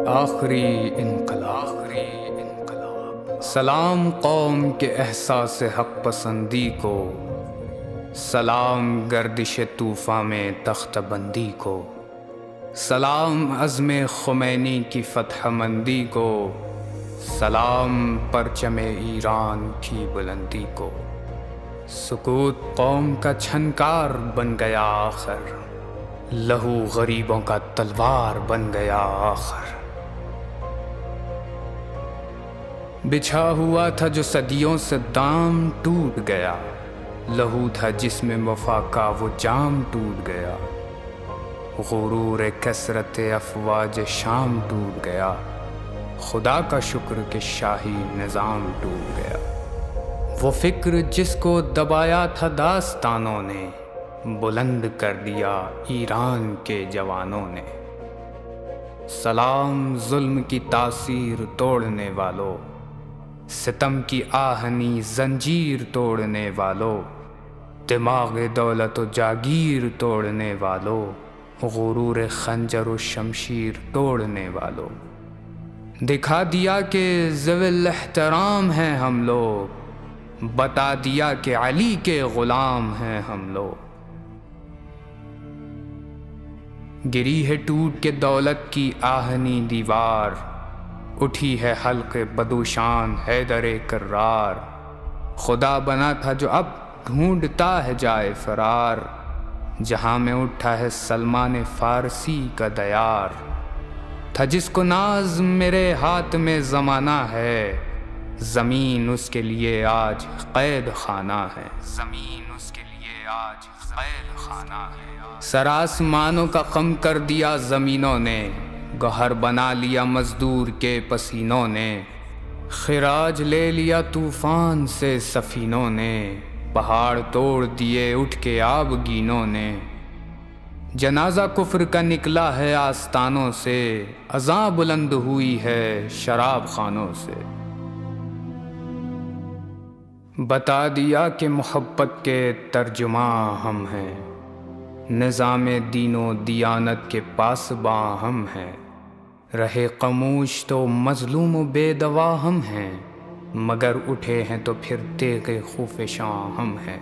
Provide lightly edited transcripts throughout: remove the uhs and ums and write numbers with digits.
آخری انقلاب سلام قوم کے احساس حق پسندی کو، سلام گردش طوفان میں تخت بندی کو، سلام عزم خمینی کی فتح مندی کو، سلام پرچم ایران کی بلندی کو۔ سکوت قوم کا چھنکار بن گیا آخر، لہو غریبوں کا تلوار بن گیا آخر۔ بچھا ہوا تھا جو صدیوں سے دام ٹوٹ گیا، لہو تھا جس میں وفا کا وہ جام ٹوٹ گیا۔ غرور کثرت افواج شام ٹوٹ گیا، خدا کا شکر کہ شاہی نظام ٹوٹ گیا۔ وہ فکر جس کو دبایا تھا داستانوں نے، بلند کر دیا ایران کے جوانوں نے۔ سلام ظلم کی تاثیر توڑنے والوں، ستم کی آہنی زنجیر توڑنے والوں، دماغ دولت و جاگیر توڑنے والوں، غرور خنجر و شمشیر توڑنے والوں۔ دکھا دیا کہ ذوی الاحترام ہیں ہم لوگ، بتا دیا کہ علی کے غلام ہیں ہم لوگ۔ گری ہے ٹوٹ کے دولت کی آہنی دیوار، اٹھی ہے حلق بدوشان حیدر کرار۔ خدا بنا تھا جو اب ڈھونڈتا ہے جائے فرار، جہاں میں اٹھا ہے سلمان فارسی کا دیار۔ تھا جس کو ناز میرے ہاتھ میں زمانہ ہے، زمین اس کے لیے آج قید خانہ ہے، زمین اس کے لیے آج قید خانہ ہے۔ سر آسمانوں کا خم کر دیا زمینوں نے، گوہر بنا لیا مزدور کے پسینوں نے۔ خراج لے لیا طوفان سے سفینوں نے، پہاڑ توڑ دیے اٹھ کے آبگینوں نے۔ جنازہ کفر کا نکلا ہے آستانوں سے، اذاں بلند ہوئی ہے شراب خانوں سے۔ بتا دیا کہ محبت کے ترجماں ہم ہیں، نظام دین و دیانت کے پاسباں ہم ہیں۔ رہے خاموش تو مظلوم و بے دوا ہم ہیں، مگر اٹھے ہیں تو پھر تیغ خفشاں ہم ہیں۔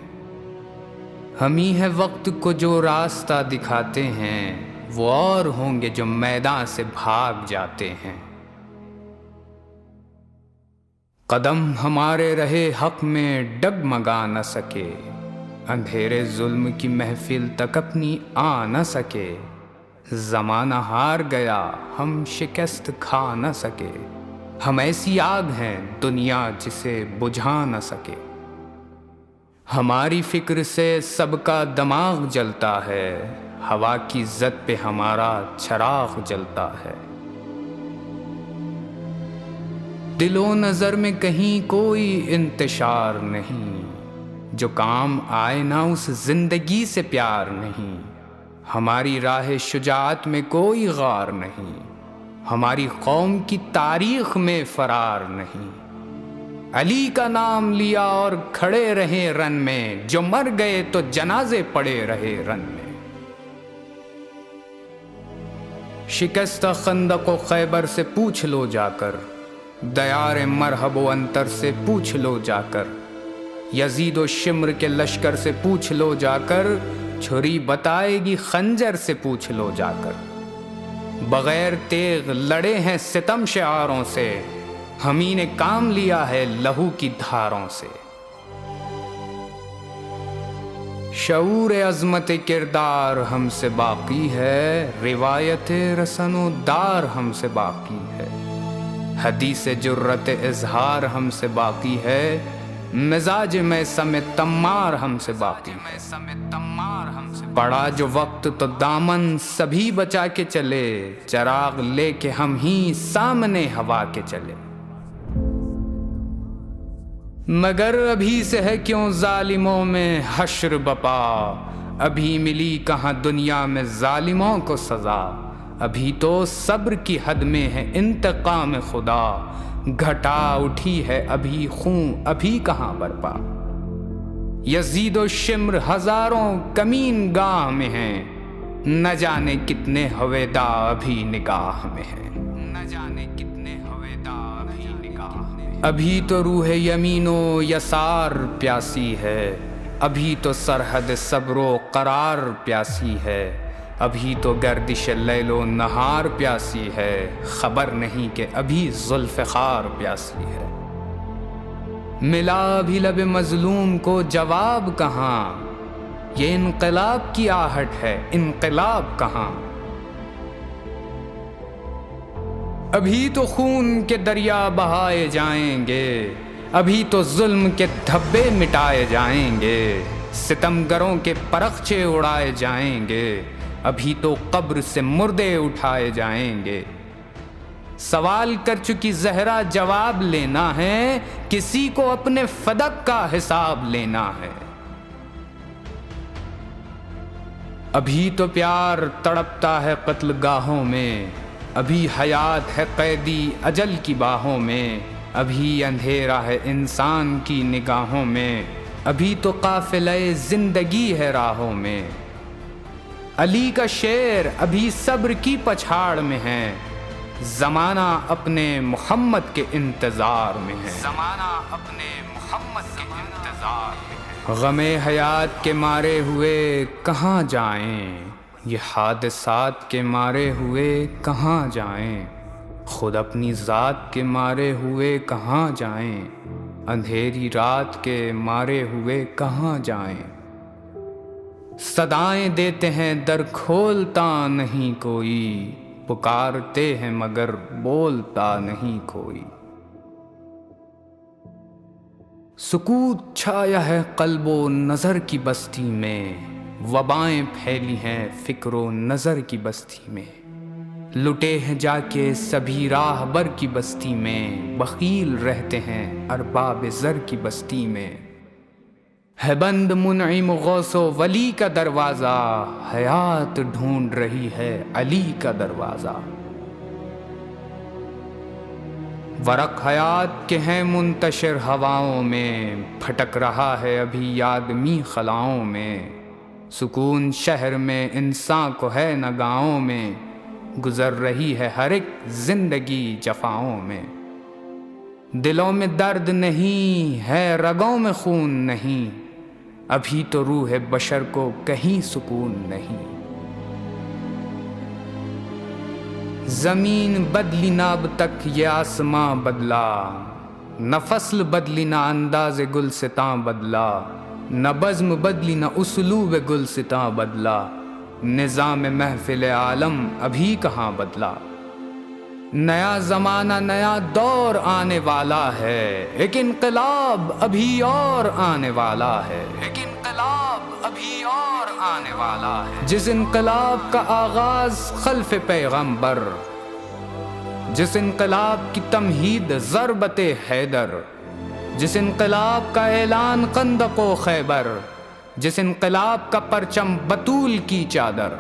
ہم ہی ہے وقت کو جو راستہ دکھاتے ہیں، وہ اور ہوں گے جو میدان سے بھاگ جاتے ہیں۔ قدم ہمارے رہے حق میں ڈگمگا نہ سکے، اندھیرے ظلم کی محفل تک اپنی آ نہ سکے۔ زمانہ ہار گیا ہم شکست کھا نہ سکے، ہم ایسی آگ ہیں دنیا جسے بجھا نہ سکے۔ ہماری فکر سے سب کا دماغ جلتا ہے، ہوا کی زد پہ ہمارا چراغ جلتا ہے۔ دل و نظر میں کہیں کوئی انتشار نہیں، جو کام آئے نہ اس زندگی سے پیار نہیں۔ ہماری راہ شجاعت میں کوئی غار نہیں، ہماری قوم کی تاریخ میں فرار نہیں۔ علی کا نام لیا اور کھڑے رہے رن میں، جو مر گئے تو جنازے پڑے رہے رن میں۔ شکستہ خندق و خیبر سے پوچھ لو جا کر، دیار مرحب و انتر سے پوچھ لو جا کر، یزید و شمر کے لشکر سے پوچھ لو جا کر، چھری بتائے گی خنجر سے پوچھ لو جا کر۔ بغیر تیغ لڑے ہیں ستم شعاروں سے، ہمیں نے کام لیا ہے لہو کی دھاروں سے۔ شعور عظمت کردار ہم سے باقی ہے، روایت رسن و دار ہم سے باقی ہے۔ حدیث جرت اظہار ہم سے باقی ہے، مزاج میں سمیت تمار ہم سے باقی ہے۔ پڑا جو وقت تو دامن سبھی بچا کے چلے، چراغ لے کے ہم ہی سامنے ہوا کے چلے۔ مگر ابھی سے ہے کیوں ظالموں میں حشر بپا، ابھی ملی کہاں دنیا میں ظالموں کو سزا۔ ابھی تو صبر کی حد میں ہے انتقام خدا، گھٹا اٹھی ہے ابھی خون ابھی کہاں برپا۔ یزید و شمر ہزاروں کمین گاہ میں ہیں، نہ جانے کتنے ہویدا ابھی نگاہ میں ہیں۔ نہ جانے کتنے ہویدار ابھی نگاہ میں، ابھی تو روح یمین و یسار پیاسی ہے، ابھی تو سرحد صبر و قرار پیاسی ہے، ابھی تو گردش لیل و نہار پیاسی ہے، خبر نہیں کہ ابھی ذوالفقار پیاسی ہے۔ ملا بھی لب مظلوم کو جواب کہاں، یہ انقلاب کی آہٹ ہے، انقلاب کہاں؟ ابھی تو خون کے دریا بہائے جائیں گے، ابھی تو ظلم کے دھبے مٹائے جائیں گے، ستمگروں کے پرخچے اڑائے جائیں گے، ابھی تو قبر سے مردے اٹھائے جائیں گے۔ سوال کر چکی زہرا جواب لینا ہے، کسی کو اپنے فدق کا حساب لینا ہے۔ ابھی تو پیار تڑپتا ہے قتل گاہوں میں، ابھی حیات ہے قیدی اجل کی باہوں میں، ابھی اندھیرا ہے انسان کی نگاہوں میں، ابھی تو قافلہ زندگی ہے راہوں میں۔ علی کا شعر ابھی صبر کی پچھاڑ میں ہے، زمانہ اپنے محمد کے انتظار میں ہے، زمانہ اپنے محمد کے انتظار میں ہے۔ غم حیات کے مارے ہوئے کہاں جائیں، یہ حادثات کے مارے ہوئے کہاں جائیں، خود اپنی ذات کے مارے ہوئے کہاں جائیں، اندھیری رات کے مارے ہوئے کہاں جائیں۔ صدائیں دیتے ہیں در کھولتا نہیں کوئی، پکارتے ہیں مگر بولتا نہیں کوئی۔ سکوت چھایا ہے قلب و نظر کی بستی میں، وبائیں پھیلی ہیں فکر و نظر کی بستی میں، لٹے ہیں جا کے سبھی راہ بر کی بستی میں، بخیل رہتے ہیں ارباب زر کی بستی میں۔ ہے بند منعم غوث و ولی کا دروازہ، حیات ڈھونڈ رہی ہے علی کا دروازہ۔ ورق حیات کے ہیں منتشر ہواؤں میں، پھٹک رہا ہے ابھی آدمی خلاؤں میں، سکون شہر میں انسان کو ہے نہ گاؤں میں، گزر رہی ہے ہر ایک زندگی جفاؤں میں۔ دلوں میں درد نہیں ہے، رگوں میں خون نہیں، ابھی تو روح بشر کو کہیں سکون نہیں۔ زمین بدلی نہ اب تک یہ آسماں بدلا، نہ فصل بدلی نہ انداز گلستاں بدلا، نہ بزم بدلی نہ اسلوب گلستاں بدلا، نظام محفل عالم ابھی کہاں بدلا۔ نیا زمانہ نیا دور آنے والا ہے، ایک انقلاب ابھی اور آنے والا ہے، ایک انقلاب ابھی اور آنے والا ہے۔ جس انقلاب کا آغاز خلف پیغمبر، جس انقلاب کی تمہید ضربت حیدر، جس انقلاب کا اعلان خندق و خیبر، جس انقلاب کا پرچم بطول کی چادر،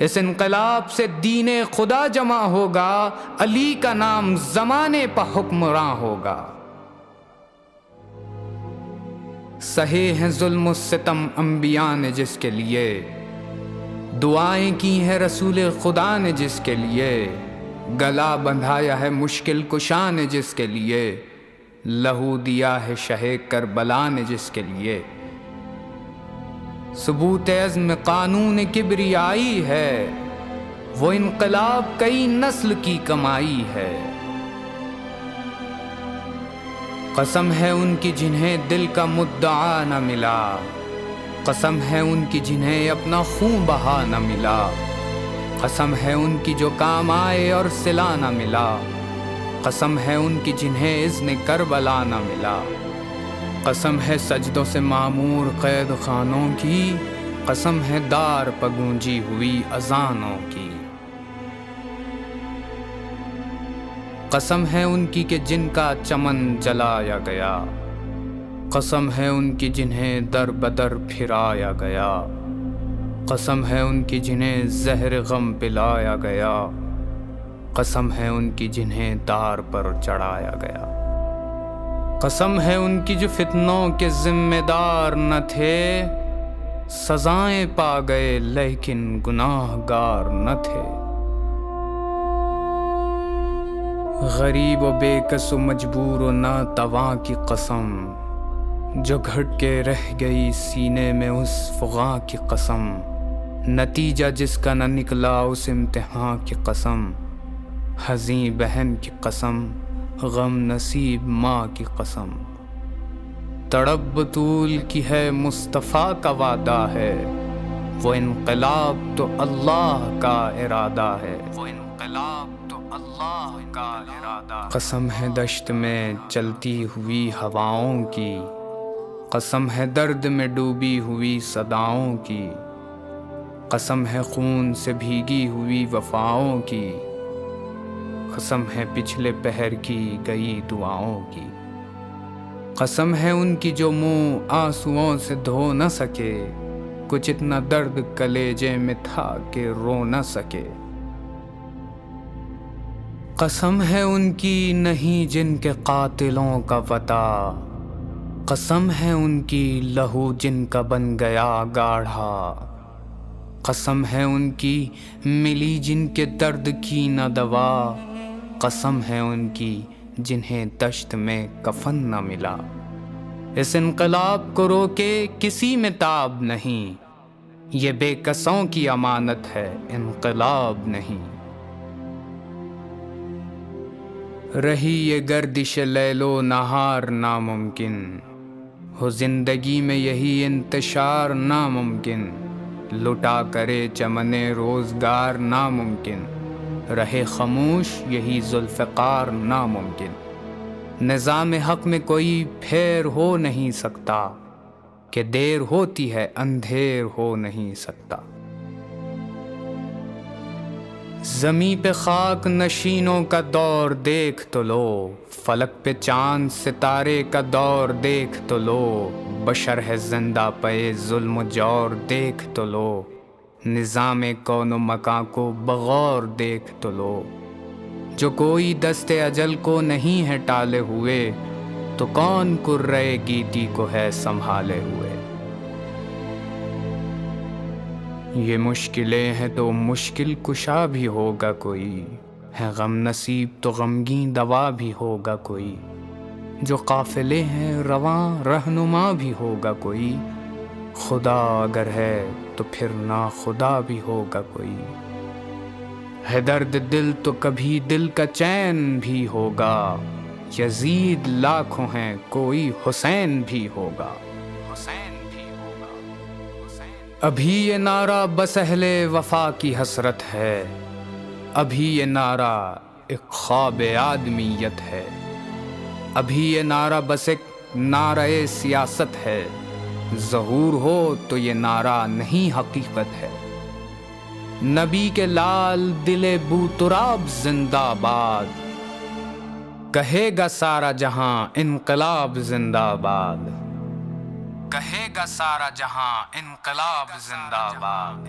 اس انقلاب سے دین خدا جمع ہوگا، علی کا نام زمانے پہ حکمراں ہوگا۔ سہے ہیں ظلم و ستم انبیاء نے جس کے لیے، دعائیں کی ہیں رسول خدا نے جس کے لیے، گلا بندھایا ہے مشکل کشا نے جس کے لیے، لہو دیا ہے شہ کربلا نے جس کے لیے۔ ثبوت عزم قانون کبریائی ہے، وہ انقلاب کئی نسل کی کمائی ہے۔ قسم ہے ان کی جنہیں دل کا مدعا نہ ملا، قسم ہے ان کی جنہیں اپنا خون بہا نہ ملا، قسم ہے ان کی جو کام آئے اور صلہ نہ ملا، قسم ہے ان کی جنہیں اذن کربلا نہ ملا، قسم ہے سجدوں سے معمور قید خانوں کی، قسم ہے دار پہ گونجی ہوئی اذانوں کی، قسم ہے ان کی کہ جن کا چمن جلایا گیا، قسم ہے ان کی جنہیں در بدر پھرایا گیا، قسم ہے ان کی جنہیں زہر غم پلایا گیا، قسم ہے ان کی جنہیں دار پر چڑھایا گیا، قسم ہے ان کی جو فتنوں کے ذمہ دار نہ تھے، سزائیں پا گئے لیکن گناہ گار نہ تھے۔ غریب و بے کس و مجبور و ناتواں کی قسم، جو گھٹ کے رہ گئی سینے میں اس فغاں کی قسم، نتیجہ جس کا نہ نکلا اس امتحان کی قسم، حزیں بہن کی قسم، غم نصیب ماں کی قسم، تڑپ بطول کی ہے مصطفیٰ کا وعدہ ہے، وہ انقلاب تو اللہ کا ارادہ ہے، وہ انقلاب تو اللہ کا ارادہ ہے۔ قسم ہے دشت میں چلتی ہوئی ہواؤں کی، قسم ہے درد میں ڈوبی ہوئی صداؤں کی، قسم ہے خون سے بھیگی ہوئی وفاؤں کی، قسم ہے پچھلے پہر کی گئی دعاؤں کی، قسم ہے ان کی جو منہ آنسوؤں سے دھو نہ سکے، کچھ اتنا درد کلیجے میں تھا کہ رو نہ سکے، قسم ہے ان کی نہیں جن کے قاتلوں کا وطا، قسم ہے ان کی لہو جن کا بن گیا گاڑھا، قسم ہے ان کی ملی جن کے درد کی نہ دوا، قسم ہے ان کی جنہیں دشت میں کفن نہ ملا، اس انقلاب کو روکے کسی میں تاب نہیں، یہ بے کسوں کی امانت ہے انقلاب نہیں، رہی یہ گردش لیل و نہار ناممکن، ہو زندگی میں یہی انتشار ناممکن، لٹا کرے چمن روزگار ناممکن، رہے خاموش یہی ذوالفقار ناممکن، نظام حق میں کوئی پھیر ہو نہیں سکتا، کہ دیر ہوتی ہے اندھیر ہو نہیں سکتا، زمیں پہ خاک نشینوں کا دور دیکھ تو لو، فلک پہ چاند ستارے کا دور دیکھ تو لو، بشر ہے زندہ پے ظلم و جور دیکھ تو لو، نظام کون و مکان کو بغور دیکھ تو لو، جو کوئی دست اجل کو نہیں ہے ٹالے ہوئے، تو کون کرۂ گیتی کو ہے سنبھالے ہوئے، یہ مشکلیں ہیں تو مشکل کشا بھی ہوگا کوئی، ہے غم نصیب تو غمگین دوا بھی ہوگا کوئی، جو قافلے ہیں رواں رہنما بھی ہوگا کوئی، خدا اگر ہے تو پھر نا خدا بھی ہوگا کوئی، ہے درد دل تو کبھی دل کا چین بھی ہوگا، یزید لاکھوں ہیں کوئی حسین بھی ہوگا، حسین بھی ہوگا، حسین۔ ابھی یہ نعرہ بس اہل وفا کی حسرت ہے، ابھی یہ نعرہ ایک خواب آدمیت ہے، ابھی یہ نعرہ بس ایک نعرہ سیاست ہے، ظہور ہو تو یہ نعرہ نہیں حقیقت ہے، نبی کے لال دل بو تراب زندہ باد، کہے گا سارا جہاں انقلاب زندہ باد، کہے گا سارا جہاں انقلاب زندہ باد۔